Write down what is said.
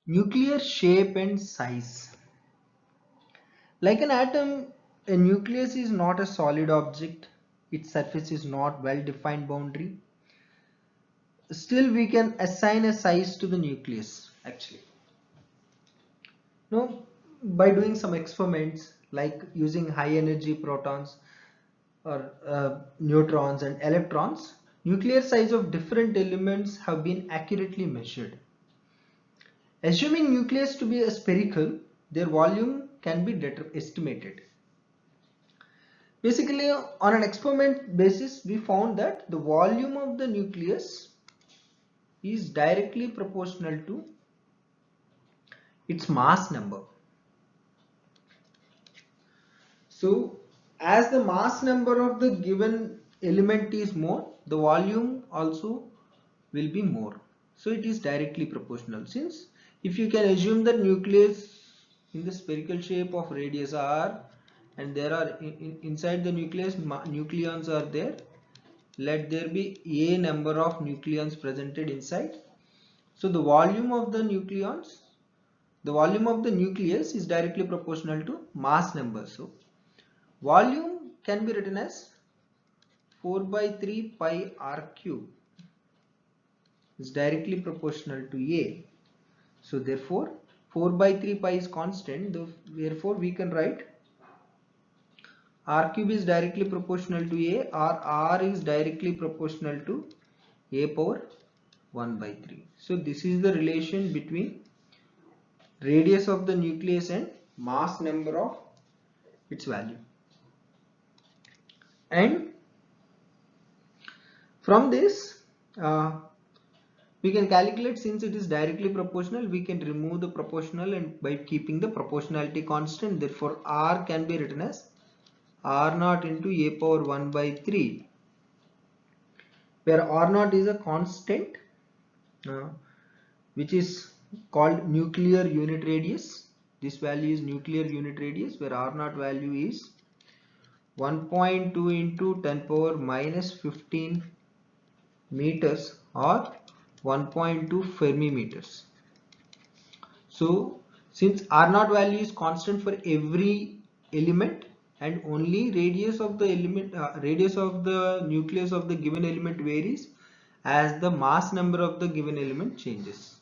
Nuclear shape and size. Like an atom, a nucleus is not a solid object. Its surface is not well-defined boundary. Still, we can assign a size to the nucleus actually. No, by doing some experiments like using high energy protons or neutrons and electrons, nuclear size of different elements have been accurately measured. Assuming nucleus to be a spherical, their volume can be estimated. Basically, on an experiment basis, we found that the volume of the nucleus is directly proportional to its mass number. So, as the mass number of the given element is more, the volume also will be more. So, it is directly proportional. Since if you can assume that nucleus in the spherical shape of radius r, and there are inside the nucleus nucleons are there, let there be a number of nucleons presented inside. So the volume of the nucleons, the volume of the nucleus is directly proportional to mass number. So volume can be written as 4 by 3 pi r cube is directly proportional to A. So therefore 4 by 3 pi is constant, therefore we can write r cube is directly proportional to A, or r is directly proportional to A power 1 by 3. So this is the relation between radius of the nucleus and mass number of its value. And from this we can calculate, since it is directly proportional, we can remove the proportional and by keeping the proportionality constant, therefore r can be written as r naught into A power 1 by 3, where r naught is a constant which is called nuclear unit radius. This value is nuclear unit radius, where r naught value is 1.2 into 10 power minus 15 meters or 1.2 Fermi meters. So since r naught value is constant for every element and only radius of the element, radius of the nucleus of the given element varies as the mass number of the given element changes.